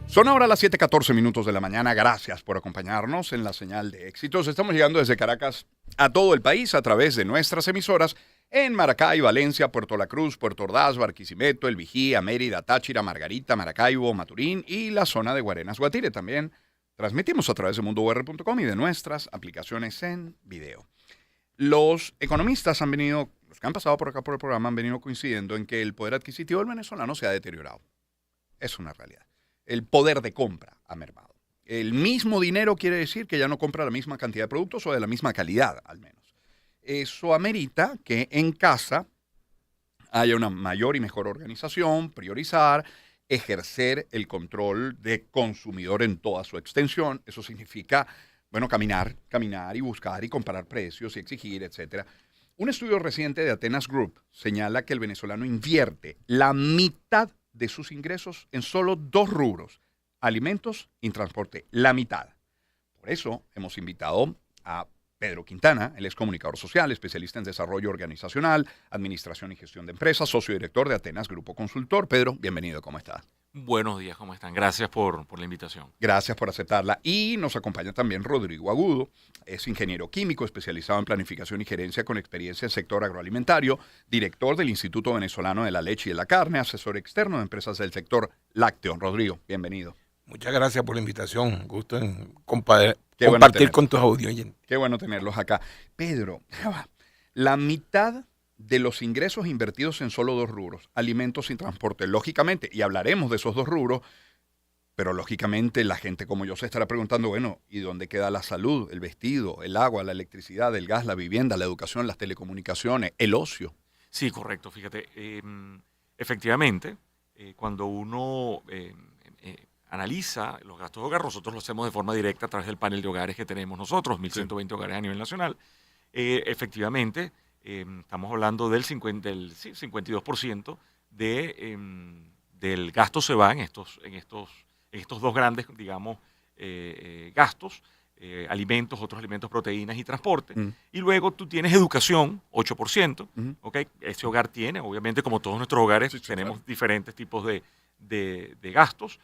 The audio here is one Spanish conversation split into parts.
Son ahora las 7:14 de la mañana. Gracias por acompañarnos en la señal de éxitos. Estamos llegando desde Caracas a todo el país a través de nuestras emisoras en Maracay, Valencia, Puerto La Cruz, Puerto Ordaz, Barquisimeto, El Vigía, Mérida, Táchira, Margarita, Maracaibo, Maturín y la zona de Guarenas, Guatire. También transmitimos a través de mundour.com y de nuestras aplicaciones en video. Los economistas los que han pasado por acá por el programa han venido coincidiendo en que el poder adquisitivo del venezolano se ha deteriorado. Es una realidad. El poder de compra ha mermado. El mismo dinero quiere decir que ya no compra la misma cantidad de productos o de la misma calidad, al menos. Eso amerita que en casa haya una mayor y mejor organización, priorizar, ejercer el control de consumidor en toda su extensión. Eso significa, bueno, caminar y buscar y comparar precios y exigir, etcétera. Un estudio reciente de Atenas Group señala que el venezolano invierte la mitad de sus ingresos en solo dos rubros: alimentos y transporte, la mitad. Por eso hemos invitado a Pedro Quintana. Él es comunicador social, especialista en desarrollo organizacional, administración y gestión de empresas, socio director de Atenas Grupo Consultor. Pedro, bienvenido, ¿cómo estás? Buenos días, ¿cómo están? Gracias por la invitación. Gracias por aceptarla. Y nos acompaña también Rodrigo Agudo. Es ingeniero químico especializado en planificación y gerencia con experiencia en el sector agroalimentario, director del Instituto Venezolano de la Leche y de la Carne, asesor externo de empresas del sector lácteo. Rodrigo, bienvenido. Muchas gracias por la invitación. Gusto en compartir con tus audiencias. Qué bueno tenerlos acá. Pedro, la mitad de los ingresos invertidos en solo dos rubros, alimentos y transporte, lógicamente, y hablaremos de esos dos rubros, pero lógicamente la gente como yo se estará preguntando, bueno, ¿y dónde queda la salud, el vestido, el agua, la electricidad, el gas, la vivienda, la educación, las telecomunicaciones, el ocio? Sí, correcto. Fíjate, efectivamente, cuando uno analiza los gastos de hogar, nosotros lo hacemos de forma directa a través del panel de hogares que tenemos nosotros, 1.120 hogares a nivel nacional. Efectivamente, estamos hablando del 52% del gasto se va en estos dos grandes, digamos, gastos, alimentos, otros alimentos, proteínas y transporte. Y luego tú tienes educación, 8%, ¿okay? Ese hogar tiene, obviamente, como todos nuestros hogares, tenemos diferentes tipos de gastos.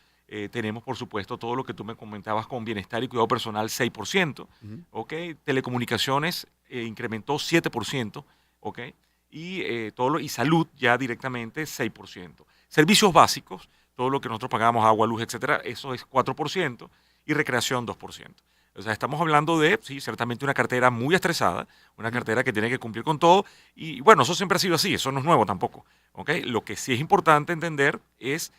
Tenemos, por supuesto, todo lo que tú me comentabas con bienestar y cuidado personal, 6%. ¿Okay? Telecomunicaciones incrementó 7%. ¿Okay? Y salud ya directamente 6%. Servicios básicos, todo lo que nosotros pagamos, agua, luz, etcétera, eso es 4%. Y recreación 2%. O sea, estamos hablando de, sí, ciertamente una cartera muy estresada, una cartera que tiene que cumplir con todo. Y bueno, eso siempre ha sido así, eso no es nuevo tampoco. ¿Okay? Lo que sí es importante entender es,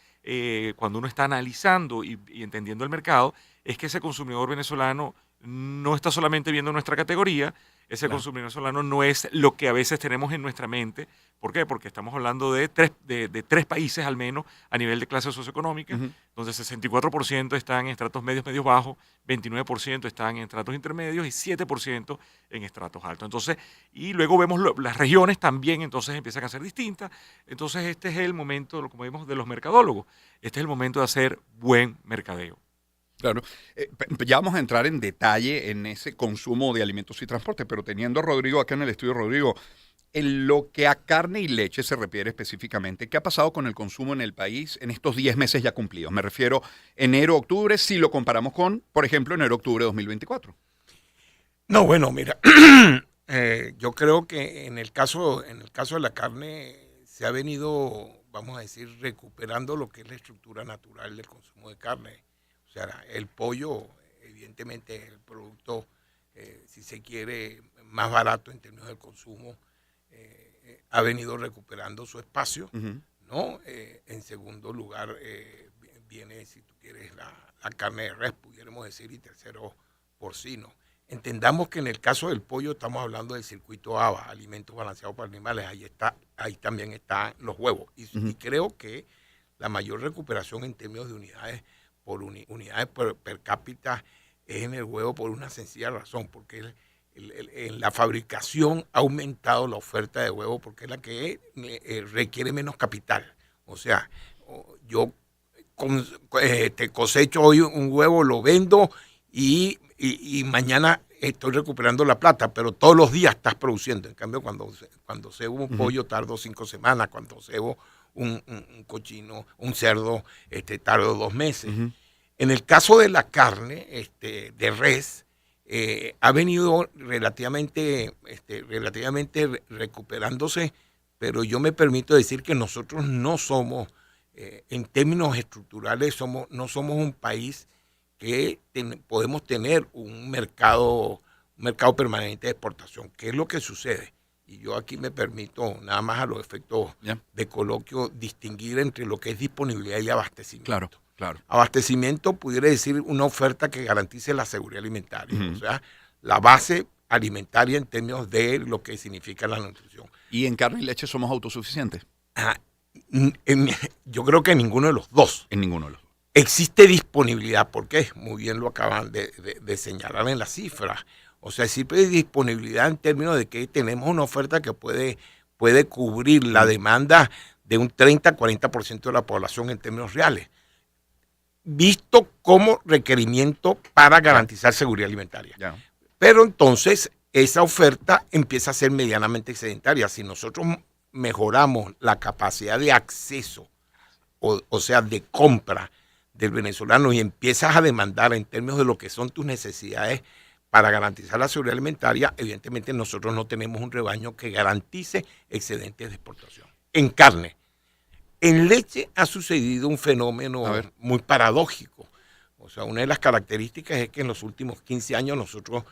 cuando uno está analizando y entendiendo el mercado, es que ese consumidor venezolano no está solamente viendo nuestra categoría. Ese consumidor venezolano no es lo que a veces tenemos en nuestra mente. ¿Por qué? Porque estamos hablando de tres países al menos a nivel de clase socioeconómica, donde 64% están en estratos medios bajos, 29% están en estratos intermedios y 7% en estratos altos. Entonces, y luego vemos las regiones también, entonces empiezan a ser distintas. Entonces este es el momento, como vemos, de los mercadólogos. Este es el momento de hacer buen mercadeo. Claro. Ya vamos a entrar en detalle en ese consumo de alimentos y transporte, pero teniendo a Rodrigo acá en el estudio, Rodrigo, en lo que a carne y leche se refiere específicamente, ¿qué ha pasado con el consumo en el país en estos 10 meses ya cumplidos? Me refiero enero, octubre, si lo comparamos con, por ejemplo, enero, octubre de 2024. No, bueno, mira, yo creo que en el caso de la carne se ha venido, vamos a decir, recuperando lo que es la estructura natural del consumo de carne. O sea, el pollo, evidentemente, es el producto, si se quiere, más barato en términos de consumo. Ha venido recuperando su espacio, ¿no? En segundo lugar, viene, si tú quieres, la carne de res, pudiéramos decir, y tercero, porcino. Entendamos que en el caso del pollo estamos hablando del circuito ABA, alimentos balanceados para animales. Ahí también están los huevos. Y creo que la mayor recuperación en términos de unidades per cápita es en el huevo por una sencilla razón, porque en la fabricación ha aumentado la oferta de huevo porque es la que requiere menos capital. O sea, yo cosecho hoy un huevo, lo vendo y mañana estoy recuperando la plata, pero todos los días estás produciendo. En cambio, cuando cebo un pollo tardo 5 semanas, cuando cebo un cochino, un cerdo, tardo 2 meses. En el caso de la carne de res, ha venido relativamente recuperándose, pero yo me permito decir que nosotros no somos, en términos estructurales, no somos un país que podemos tener un mercado permanente de exportación. ¿Qué es lo que sucede? Y yo aquí me permito, nada más a los efectos de coloquio, distinguir entre lo que es disponibilidad y abastecimiento. Claro, claro. Abastecimiento pudiera decir una oferta que garantice la seguridad alimentaria, o sea, la base alimentaria en términos de lo que significa la nutrición. ¿Y en carne y leche somos autosuficientes? Yo creo que en ninguno de los dos. En ninguno de los dos. Existe disponibilidad, porque muy bien lo acaban de señalar en las cifras. O sea, existe disponibilidad en términos de que tenemos una oferta que puede cubrir la demanda de un 30-40% de la población en términos reales, visto como requerimiento para garantizar seguridad alimentaria. Pero entonces esa oferta empieza a ser medianamente excedentaria. Si nosotros mejoramos la capacidad de acceso, o sea, de compra del venezolano, y empiezas a demandar en términos de lo que son tus necesidades para garantizar la seguridad alimentaria, evidentemente nosotros no tenemos un rebaño que garantice excedentes de exportación. En carne. En leche ha sucedido un fenómeno muy paradójico. O sea, una de las características es que en los últimos 15 años nosotros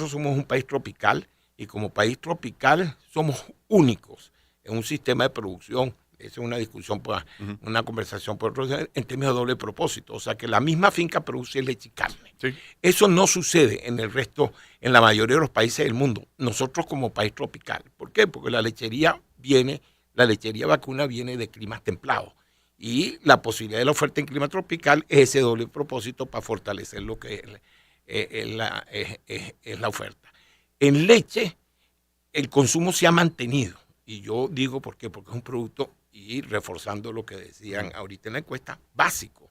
somos un país tropical, y como país tropical somos únicos en un sistema de producción. Esa es una discusión, una conversación por otro, en términos de doble propósito. O sea, que la misma finca produce leche y carne. Sí. Eso no sucede en el resto, en la mayoría de los países del mundo. Nosotros como país tropical. ¿Por qué? Porque la lechería vacuna viene de climas templados. Y la posibilidad de la oferta en clima tropical es ese doble propósito para fortalecer lo que es la oferta. En leche, el consumo se ha mantenido. Y yo digo, ¿por qué? Porque es un producto, y reforzando lo que decían ahorita en la encuesta, básico.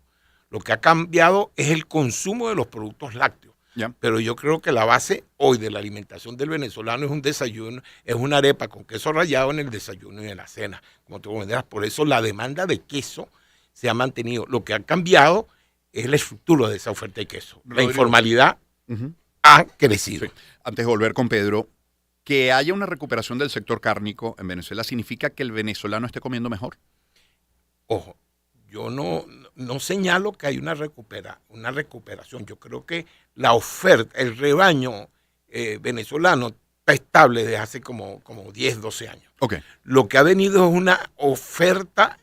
Lo que ha cambiado es el consumo de los productos lácteos. Pero yo creo que la base hoy de la alimentación del venezolano es un desayuno, es una arepa con queso rallado en el desayuno y en la cena. Como tú comentas, por eso la demanda de queso se ha mantenido. Lo que ha cambiado es la estructura de esa oferta de queso. La informalidad ha crecido. Sí. Antes de volver con Pedro, que haya una recuperación del sector cárnico en Venezuela, ¿significa que el venezolano esté comiendo mejor? Ojo, yo no señalo que hay una recuperación. Yo creo que la oferta, el rebaño venezolano está estable desde hace como 10, 12 años. Okay. Lo que ha venido es una oferta,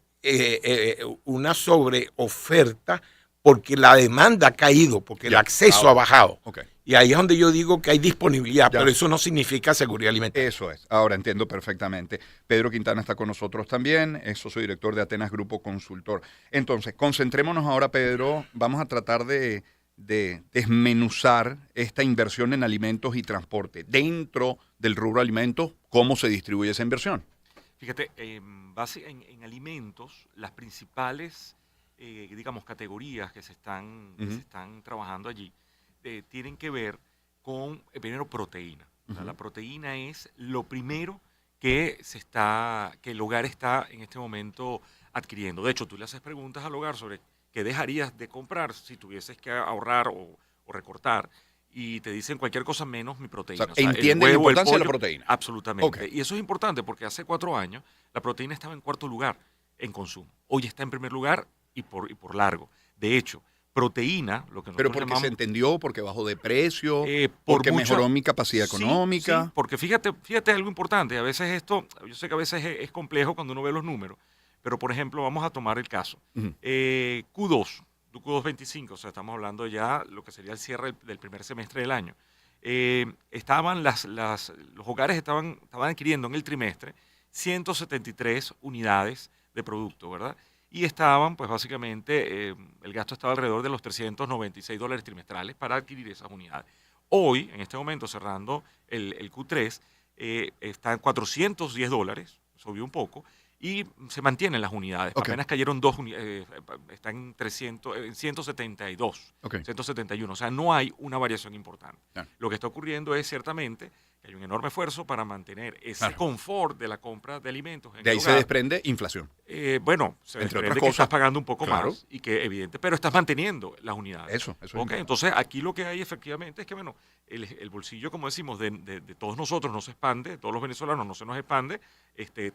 una sobreoferta, porque la demanda ha caído, porque el acceso ha bajado. Okay. Y ahí es donde yo digo que hay disponibilidad, pero eso no significa seguridad alimentaria. Eso es. Ahora entiendo perfectamente. Pedro Quintana está con nosotros también, es socio director de Atenas Grupo Consultor. Entonces, concentrémonos ahora, Pedro. Vamos a tratar de desmenuzar esta inversión en alimentos y transporte. Dentro del rubro alimentos, ¿cómo se distribuye esa inversión? Fíjate, en alimentos, las principales, categorías que se están trabajando allí, tienen que ver con, primero, proteína. O sea, la proteína es lo primero que el hogar está en este momento adquiriendo. De hecho, tú le haces preguntas al hogar sobre qué dejarías de comprar si tuvieses que ahorrar o recortar, y te dicen cualquier cosa menos mi proteína. O sea, ¿entienden la importancia de la proteína? Absolutamente. Okay. Y eso es importante porque hace 4 años la proteína estaba en 4º lugar en consumo. Hoy está en 1er lugar y por largo. De hecho, proteína, lo que nosotros ¿pero porque llamamos, se entendió, porque bajó de precio, porque mejoró mi capacidad económica? Sí, porque fíjate algo importante. A veces esto, yo sé que a veces es complejo cuando uno ve los números, pero por ejemplo, vamos a tomar el caso. Q2 25, o sea, estamos hablando ya lo que sería el cierre del primer semestre del año. Los hogares estaban adquiriendo en el trimestre 173 unidades de producto, ¿verdad? Y estaban, pues básicamente, el gasto estaba alrededor de los $396 trimestrales para adquirir esas unidades. Hoy, en este momento, cerrando el Q3, está en $410, subió un poco, y se mantienen las unidades. Okay. Apenas cayeron 2 unidades, están en 172, 171. O sea, no hay una variación importante. Lo que está ocurriendo es ciertamente que hay un enorme esfuerzo para mantener ese Claro. confort de la compra de alimentos en De ahí el se hogar. desprende inflación. Bueno, se Entre desprende otras que cosas. estás pagando un poco Claro. más y que evidente, pero estás manteniendo las unidades. Eso es Ok, importante. entonces aquí lo que hay efectivamente es que, bueno, el bolsillo, como decimos, de todos nosotros no se expande, de todos los venezolanos no se nos expande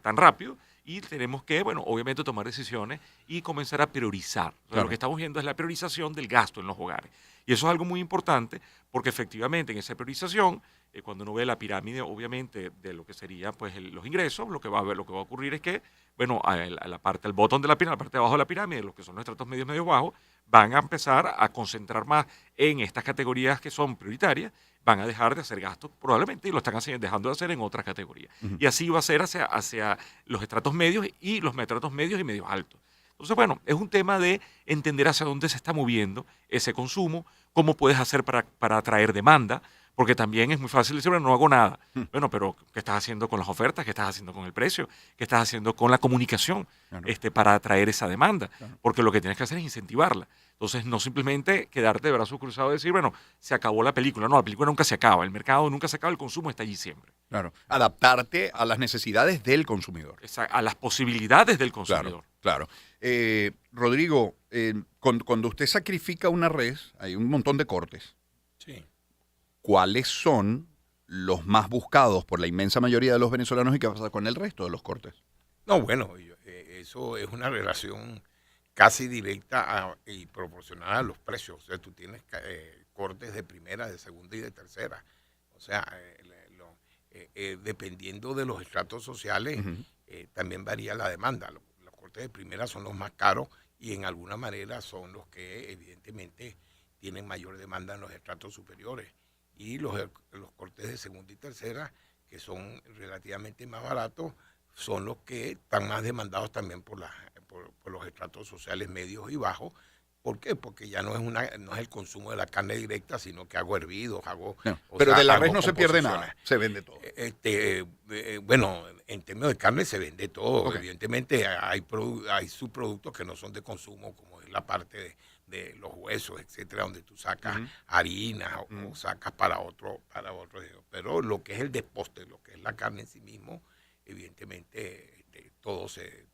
tan rápido y tenemos que, bueno, obviamente tomar decisiones y comenzar a priorizar. O sea, Claro. Lo que estamos viendo es la priorización del gasto en los hogares. Y eso es algo muy importante porque efectivamente en esa priorización, cuando uno ve la pirámide, obviamente, de lo que sería pues los ingresos, lo que va a ocurrir es que, bueno, a la parte, al botón de la pirámide, a la parte de abajo de la pirámide, los que son los estratos medios, medios bajos, van a empezar a concentrar más en estas categorías que son prioritarias, van a dejar de hacer gastos probablemente y lo están dejando de hacer en otras categorías. Ujú. Y así va a ser hacia los estratos medios y los estratos medios y medios altos. Entonces, bueno, es un tema de entender hacia dónde se está moviendo ese consumo, cómo puedes hacer para atraer demanda, porque también es muy fácil decir, bueno, no hago nada. Bueno, pero ¿qué estás haciendo con las ofertas? ¿Qué estás haciendo con el precio? ¿Qué estás haciendo con la comunicación Claro. para atraer esa demanda? Claro. Porque lo que tienes que hacer es incentivarla. Entonces, no simplemente quedarte de brazos cruzados y decir, bueno, se acabó la película. No, la película nunca se acaba, el mercado nunca se acaba, el consumo está allí siempre. Claro. Adaptarte a las necesidades del consumidor. A las posibilidades del Claro, consumidor. claro. Rodrigo, cuando usted sacrifica una res, hay un montón de cortes. Sí. ¿Cuáles son los más buscados por la inmensa mayoría de los venezolanos y qué pasa con el resto de los cortes? No, bueno, eso es una relación casi directa y proporcional a los precios. O sea, tú tienes cortes de primera, de segunda y de tercera. O sea, dependiendo de los estratos sociales, Ujú. también varía la demanda. Los cortes de primera son los más caros y en alguna manera son los que evidentemente tienen mayor demanda en los estratos superiores. Y los cortes de segunda y tercera, que son relativamente más baratos, son los que están más demandados también por los estratos sociales medios y bajos. ¿Por qué? Porque ya no es el consumo de la carne directa, sino que hago hervidos, No, pero de la res no se pierde composiciones. nada, se vende todo. Bueno, en términos de carne se vende todo. Ok. Evidentemente hay subproductos que no son de consumo, como es la parte de los huesos, etcétera, donde tú sacas Ujú. harina Ujú. o sacas para otro. Pero lo que es el desposte, lo que es la carne en sí mismo, evidentemente todo se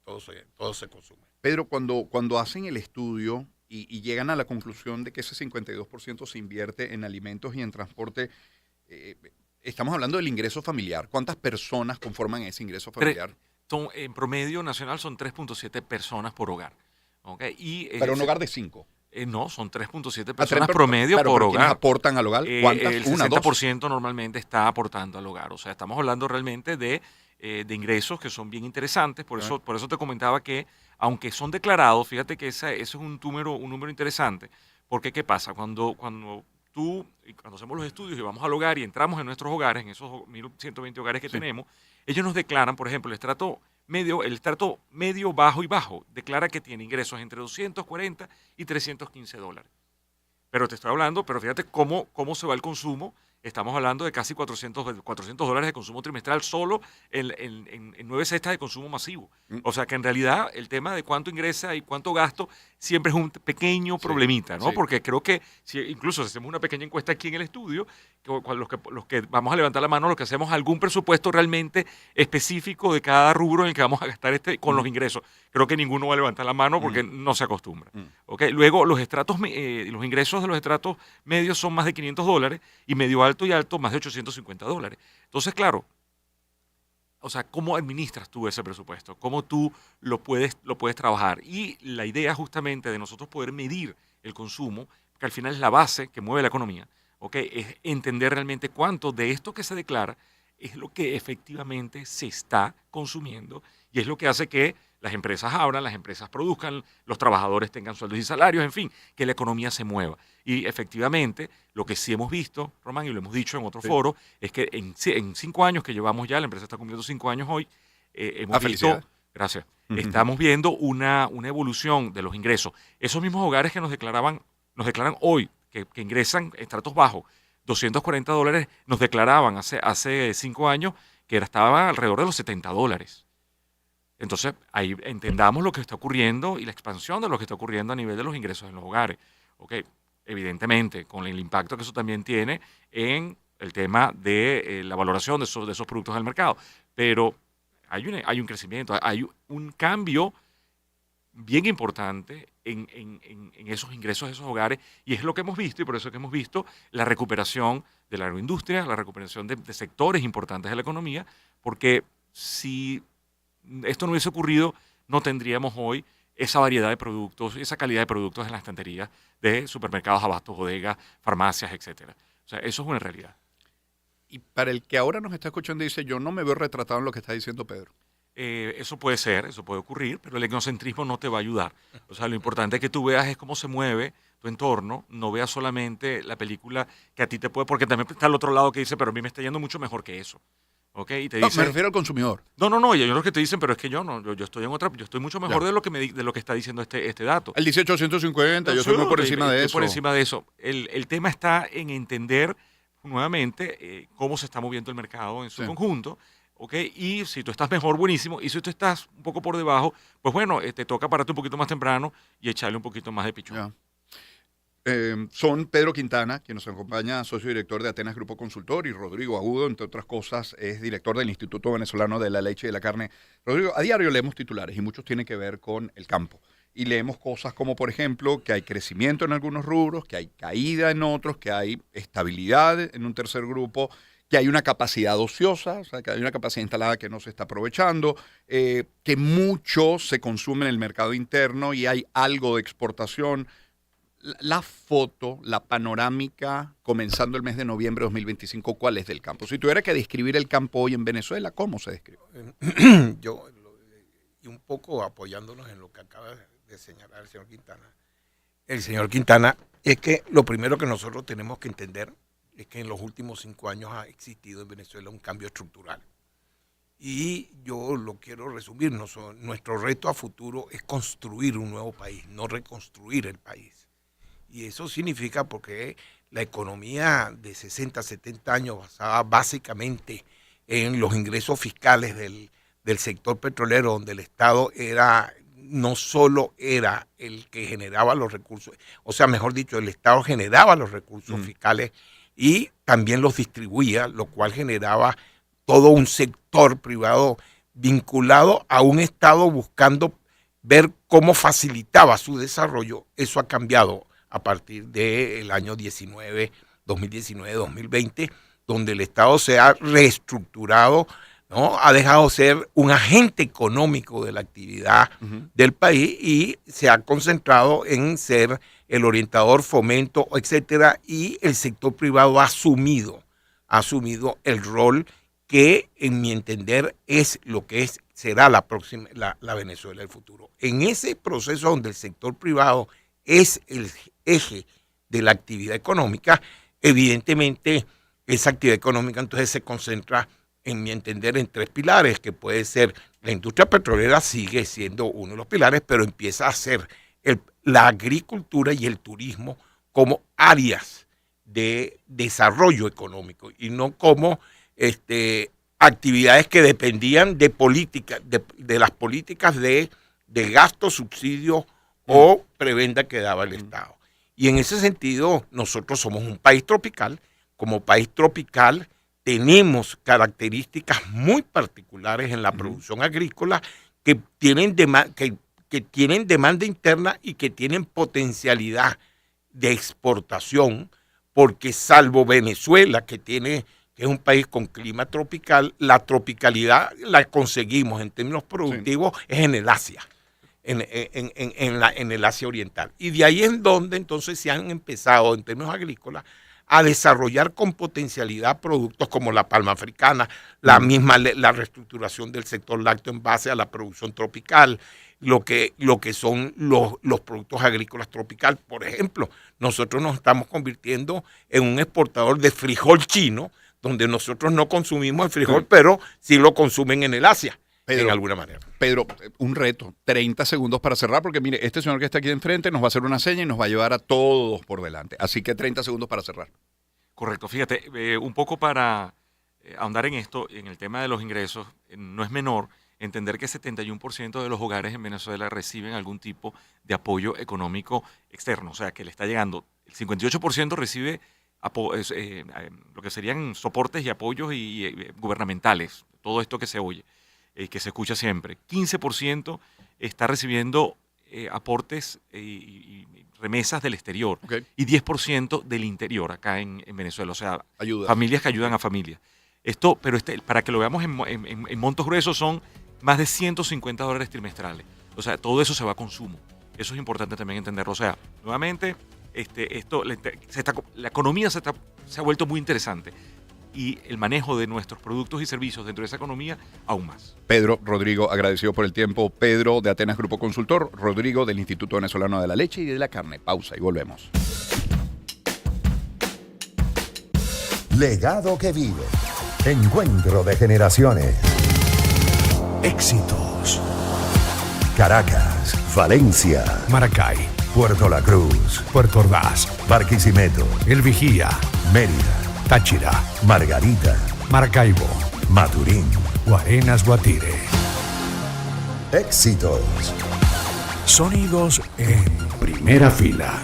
consume. Pedro, cuando hacen el estudio y llegan a la conclusión de que ese 52% se invierte en alimentos y en transporte, estamos hablando del ingreso familiar. ¿Cuántas personas conforman ese ingreso familiar? En promedio nacional son 3.7 personas por hogar. ¿Ok? Para un hogar de 5. No, son 3.7 Ah, personas promedio por ¿Pero hogar. quiénes aportan al hogar? ¿Cuántas? El ¿Una, dos? 60% normalmente está aportando al hogar. O sea, estamos hablando realmente de ingresos que son bien interesantes. Por eso te comentaba que, aunque son declarados, fíjate que ese es un número interesante. Porque, ¿qué pasa? Cuando hacemos los estudios y vamos al hogar y entramos en nuestros hogares, en esos 1.120 hogares que Sí. tenemos, ellos nos declaran, por ejemplo, el estrato medio, bajo y bajo, declara que tiene ingresos entre 240 y 315 dólares. Pero te estoy hablando, pero fíjate cómo se va el consumo. Estamos hablando de casi 400 dólares de consumo trimestral solo en 9 cestas de consumo masivo. O sea que en realidad el tema de cuánto ingresa y cuánto gasto siempre es un pequeño problemita, ¿no? Sí. Porque creo que incluso si hacemos una pequeña encuesta aquí en el estudio, los que vamos a levantar la mano, los que hacemos algún presupuesto realmente específico de cada rubro en el que vamos a gastar con los ingresos, creo que ninguno va a levantar la mano porque no se acostumbra. ¿Okay? Luego los ingresos de los estratos medios son más de 500 dólares y medio alto y alto más de 850 dólares. Entonces, claro, o sea, ¿cómo administras tú ese presupuesto? ¿Cómo tú lo puedes trabajar? Y la idea justamente de nosotros poder medir el consumo, que al final es la base que mueve la economía, ¿okay? Es entender realmente cuánto de esto que se declara es lo que efectivamente se está consumiendo y es lo que hace que las empresas abran, las empresas produzcan, los trabajadores tengan sueldos y salarios, en fin, que la economía se mueva. Y efectivamente, lo que sí hemos visto, Román, y lo hemos dicho en otro foro, es que en 5 años que llevamos ya, la empresa está cumpliendo 5 años hoy, hemos visto, gracias, estamos viendo una evolución de los ingresos. Esos mismos hogares que nos declaran hoy, que ingresan estratos bajos, 240 dólares, nos declaraban hace 5 años que estaban alrededor de los 70 dólares. Entonces, ahí entendamos lo que está ocurriendo y la expansión de lo que está ocurriendo a nivel de los ingresos en los hogares. ¿Okay? Evidentemente, con el impacto que eso también tiene en el tema de la valoración de esos productos del mercado. Pero hay un crecimiento, hay un cambio bien importante en esos ingresos de esos hogares, y es lo que hemos visto, y por eso es que hemos visto la recuperación de la agroindustria, la recuperación de sectores importantes de la economía, porque si esto no hubiese ocurrido, no tendríamos hoy esa variedad de productos, esa calidad de productos en la estantería de supermercados, abastos, bodegas, farmacias, etcétera. O sea, eso es una realidad. Y para el que ahora nos está escuchando y dice, yo no me veo retratado en lo que está diciendo Pedro. Eso puede ser, eso puede ocurrir, pero el etnocentrismo no te va a ayudar. O sea, lo importante es que tú veas es cómo se mueve tu entorno, no veas solamente la película que a ti te puede, porque también está el otro lado que dice, pero a mí me está yendo mucho mejor que eso. ¿Ok? Y te No, dice, me refiero al consumidor. no, y hay otros que te dicen, pero es que yo no, yo estoy en otra, yo estoy mucho mejor Ya. de lo que está diciendo este dato. El 1850, yo soy muy por encima de Estoy eso. por encima de eso. El tema está en entender nuevamente cómo se está moviendo el mercado en su Sí. conjunto. ¿Ok? Y si tú estás mejor, buenísimo. Y si tú estás un poco por debajo, pues bueno, te toca pararte un poquito más temprano y echarle un poquito más de pichón. Ya. Son Pedro Quintana, quien nos acompaña, socio director de Atenas Grupo Consultor, y Rodrigo Agudo, entre otras cosas, es director del Instituto Venezolano de la Leche y de la Carne. Rodrigo, a diario leemos titulares y muchos tienen que ver con el campo. Y leemos cosas como, por ejemplo, que hay crecimiento en algunos rubros, que hay caída en otros, que hay estabilidad en un tercer grupo, que hay una capacidad ociosa, o sea, que hay una capacidad instalada que no se está aprovechando, que mucho se consume en el mercado interno y hay algo de exportación. La foto, la panorámica, comenzando el mes de noviembre de 2025, ¿cuál es del campo? Si tuviera que describir el campo hoy en Venezuela, ¿cómo se describe? Y un poco apoyándonos en lo que acaba de señalar el señor Quintana. El señor Quintana, es que lo primero que nosotros tenemos que entender es que en los últimos 5 años ha existido en Venezuela un cambio estructural. Y yo lo quiero resumir, nuestro reto a futuro es construir un nuevo país, no reconstruir el país. Y eso significa porque la economía de 60, 70 años basada básicamente en los ingresos fiscales del sector petrolero, donde el Estado no solo era el que generaba los recursos, o sea, mejor dicho, el Estado generaba los recursos fiscales y también los distribuía, lo cual generaba todo un sector privado vinculado a un Estado buscando ver cómo facilitaba su desarrollo. Eso ha cambiado a partir del año 2019-2020, donde el Estado se ha reestructurado, ¿no? Ha dejado de ser un agente económico de la actividad del país y se ha concentrado en ser el orientador, fomento, etcétera, y el sector privado ha asumido el rol que, en mi entender, es lo que será la Venezuela del futuro. En ese proceso donde el sector privado es el eje de la actividad económica, evidentemente esa actividad económica entonces se concentra, en mi entender, en 3 pilares, que puede ser la industria petrolera, sigue siendo uno de los pilares, pero empieza a ser la agricultura y el turismo como áreas de desarrollo económico y no como actividades que dependían de políticas, de las políticas de gasto, subsidio o prebenda que daba el Estado. Y en ese sentido, nosotros somos un país tropical. Como país tropical tenemos características muy particulares en la producción agrícola que tienen demanda interna y que tienen potencialidad de exportación, porque salvo Venezuela, que es un país con clima tropical, la tropicalidad la conseguimos en términos productivos es en el Asia. En el Asia Oriental. Y de ahí es donde entonces se han empezado, en términos agrícolas, a desarrollar con potencialidad productos como la palma africana, la reestructuración del sector lácteo en base a la producción tropical, lo que son los productos agrícolas tropical. Por ejemplo, nosotros nos estamos convirtiendo en un exportador de frijol chino, donde nosotros no consumimos el frijol, pero sí lo consumen en el Asia. Pedro, en alguna manera. Pedro, un reto, 30 segundos para cerrar, porque mire, este señor que está aquí enfrente nos va a hacer una seña y nos va a llevar a todos por delante. Así que 30 segundos para cerrar. Correcto, fíjate, un poco para ahondar en esto, en el tema de los ingresos, no es menor entender que 71% de los hogares en Venezuela reciben algún tipo de apoyo económico externo, o sea, que le está llegando, el 58% recibe lo que serían soportes y apoyos gubernamentales, todo esto que se oye, que se escucha siempre. 15% está recibiendo aportes y remesas del exterior, y 10% del interior acá en Venezuela, o sea, familias que ayudan a familias. Pero para que lo veamos en montos gruesos, son más de $150 trimestrales. O sea, todo eso se va a consumo. Eso es importante también entenderlo. O sea, nuevamente, la economía se ha vuelto muy interesante, y el manejo de nuestros productos y servicios dentro de esa economía aún más. Pedro, Rodrigo, agradecido por el tiempo. Pedro de Atenas Grupo Consultor, Rodrigo del Instituto Venezolano de la Leche y de la Carne. Pausa y volvemos. Legado que vive. Encuentro de generaciones. Éxitos. Caracas, Valencia, Maracay, Puerto La Cruz, Puerto Ordaz, Barquisimeto, El Vigía, Mérida, Táchira, Margarita, Maracaibo, Maturín. Guarenas, Guatire. Éxitos. Sonidos en primera fila.